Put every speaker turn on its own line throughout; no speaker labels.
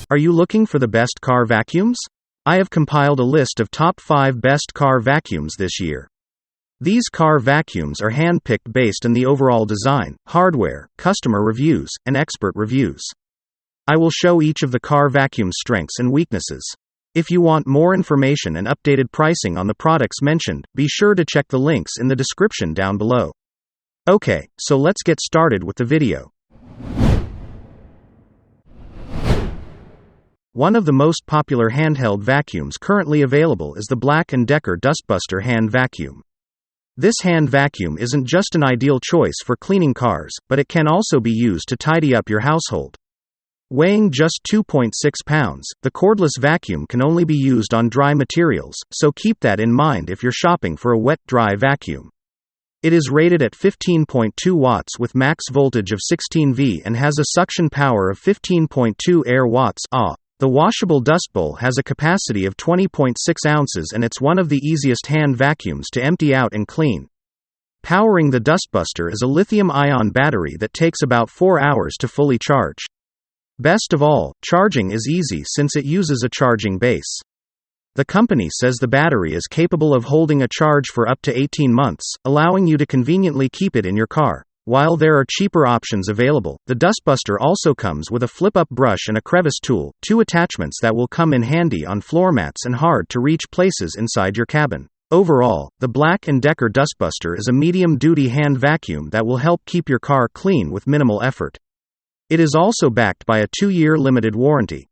Are you looking for the best car vacuums? I have compiled a list of top 5 best car vacuums this year. These car vacuums are hand-picked based on the overall design, hardware, customer reviews, and expert reviews. I will show each of the car vacuum's strengths and weaknesses. If you want more information and updated pricing on the products mentioned, be sure to check the links in the description down below. Okay, so let's get started with the video. One of the most popular handheld vacuums currently available is the Black & Decker Dustbuster Hand Vacuum. This hand vacuum isn't just an ideal choice for cleaning cars, but it can also be used to tidy up your household. Weighing just 2.6 pounds, the cordless vacuum can only be used on dry materials, so keep that in mind if you're shopping for a wet-dry vacuum. It is rated at 15.2 watts with max voltage of 16 V and has a suction power of 15.2 air watts. The washable dust bowl has a capacity of 20.6 ounces and it's one of the easiest hand vacuums to empty out and clean. Powering the Dustbuster is a lithium-ion battery that takes about 4 hours to fully charge. Best of all, charging is easy since it uses a charging base. The company says the battery is capable of holding a charge for up to 18 months, allowing you to conveniently keep it in your car. While there are cheaper options available, the Dustbuster also comes with a flip-up brush and a crevice tool, 2 attachments that will come in handy on floor mats and hard-to-reach places inside your cabin. Overall, the Black & Decker Dustbuster is a medium-duty hand vacuum that will help keep your car clean with minimal effort. It is also backed by a 2-year limited warranty.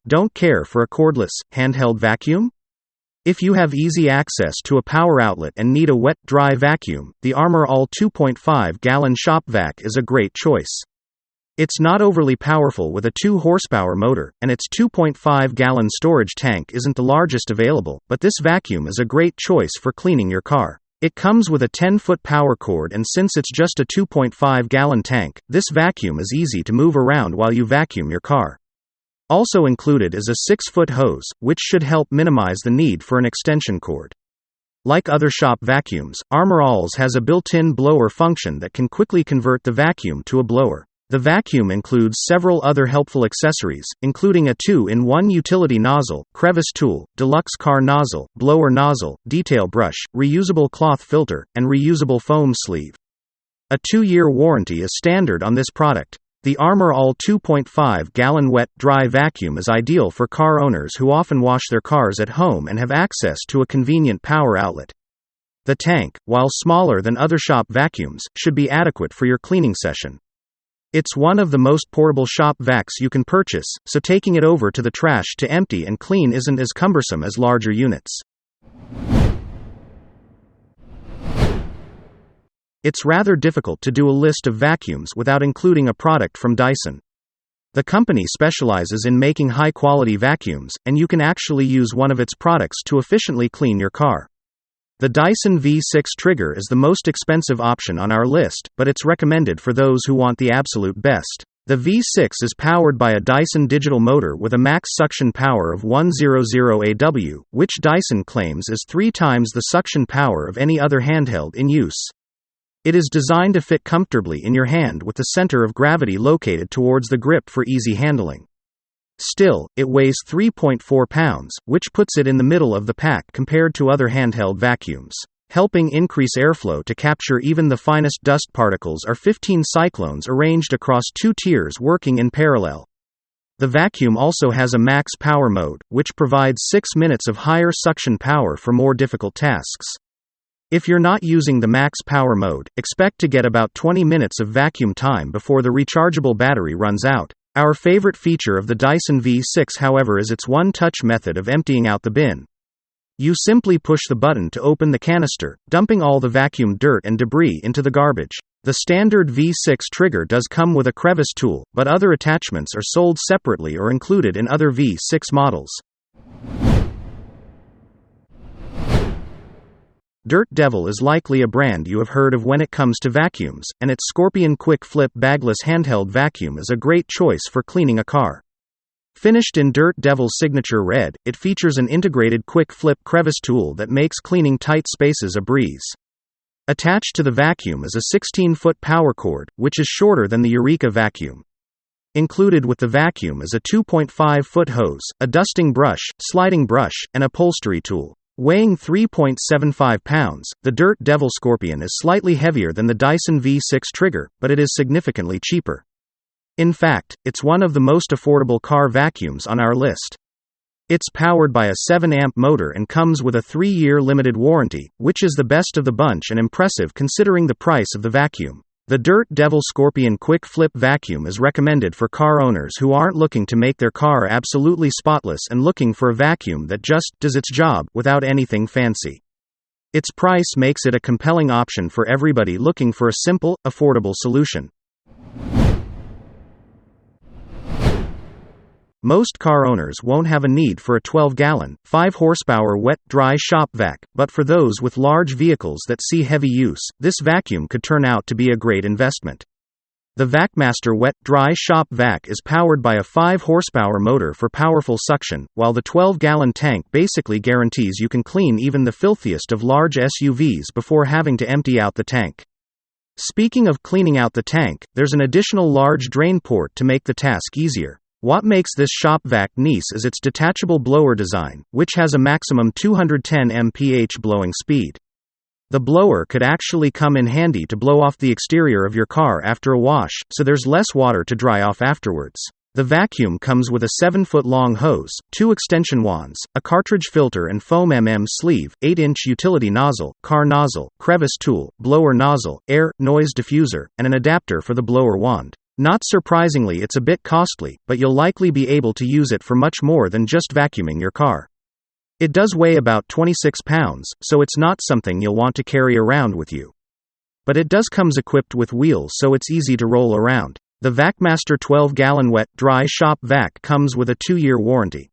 Don't care for a cordless, handheld vacuum? If you have easy access to a power outlet and need a wet-dry vacuum, the Armor All 2.5-gallon Shop Vac is a great choice. It's not overly powerful with a 2-horsepower motor, and its 2.5-gallon storage tank isn't the largest available, but this vacuum is a great choice for cleaning your car. It comes with a 10-foot power cord, and since it's just a 2.5-gallon tank, this vacuum is easy to move around while you vacuum your car. Also included is a 6-foot hose, which should help minimize the need for an extension cord. Like other shop vacuums, Armor Alls has a built-in blower function that can quickly convert the vacuum to a blower. The vacuum includes several other helpful accessories, including a 2-in-1 utility nozzle, crevice tool, deluxe car nozzle, blower nozzle, detail brush, reusable cloth filter, and reusable foam sleeve. A 2-year warranty is standard on this product. The Armor All 2.5-gallon wet-dry vacuum is ideal for car owners who often wash their cars at home and have access to a convenient power outlet. The tank, while smaller than other shop vacuums, should be adequate for your cleaning session. It's one of the most portable shop vacs you can purchase, so taking it over to the trash to empty and clean isn't as cumbersome as larger units. It's rather difficult to do a list of vacuums without including a product from Dyson. The company specializes in making high-quality vacuums, and you can actually use one of its products to efficiently clean your car. The Dyson V6 Trigger is the most expensive option on our list, but it's recommended for those who want the absolute best. The V6 is powered by a Dyson digital motor with a max suction power of 100 AW, which Dyson claims is 3 times the suction power of any other handheld in use. It is designed to fit comfortably in your hand with the center of gravity located towards the grip for easy handling. Still, it weighs 3.4 pounds, which puts it in the middle of the pack compared to other handheld vacuums. Helping increase airflow to capture even the finest dust particles are 15 cyclones arranged across 2 tiers working in parallel. The vacuum also has a max power mode, which provides 6 minutes of higher suction power for more difficult tasks. If you're not using the max power mode, expect to get about 20 minutes of vacuum time before the rechargeable battery runs out. Our favorite feature of the Dyson V6, however, is its one-touch method of emptying out the bin. You simply push the button to open the canister, dumping all the vacuum dirt and debris into the garbage. The standard V6 Trigger does come with a crevice tool, but other attachments are sold separately or included in other V6 models. Dirt Devil is likely a brand you have heard of when it comes to vacuums, and its Scorpion Quick Flip bagless handheld vacuum is a great choice for cleaning a car. Finished in Dirt Devil's signature red, it features an integrated quick flip crevice tool that makes cleaning tight spaces a breeze. Attached to the vacuum is a 16-foot power cord, which is shorter than the Eureka vacuum. Included with the vacuum is a 2.5-foot hose, a dusting brush, sliding brush, and upholstery tool. Weighing 3.75 pounds, the Dirt Devil Scorpion is slightly heavier than the Dyson V6 Trigger, but it is significantly cheaper. In fact, it's one of the most affordable car vacuums on our list. It's powered by a 7-amp motor and comes with a 3-year limited warranty, which is the best of the bunch and impressive considering the price of the vacuum. The Dirt Devil Scorpion Quick Flip Vacuum is recommended for car owners who aren't looking to make their car absolutely spotless and looking for a vacuum that just does its job without anything fancy. Its price makes it a compelling option for everybody looking for a simple, affordable solution. Most car owners won't have a need for a 12-gallon, 5-horsepower wet-dry shop vac, but for those with large vehicles that see heavy use, this vacuum could turn out to be a great investment. The VacMaster Wet-Dry Shop Vac is powered by a 5-horsepower motor for powerful suction, while the 12-gallon tank basically guarantees you can clean even the filthiest of large SUVs before having to empty out the tank. Speaking of cleaning out the tank, there's an additional large drain port to make the task easier. What makes this shop vac nice is its detachable blower design, which has a maximum 210 mph blowing speed. The blower could actually come in handy to blow off the exterior of your car after a wash, so there's less water to dry off afterwards. The vacuum comes with a 7-foot-long hose, 2 extension wands, a cartridge filter and foam sleeve, 8-inch utility nozzle, car nozzle, crevice tool, blower nozzle, air, noise diffuser, and an adapter for the blower wand. Not surprisingly, it's a bit costly, but you'll likely be able to use it for much more than just vacuuming your car. It does weigh about 26 pounds, so it's not something you'll want to carry around with you. But it does comes equipped with wheels, so it's easy to roll around. The VacMaster 12-gallon wet-dry shop vac comes with a 2-year warranty.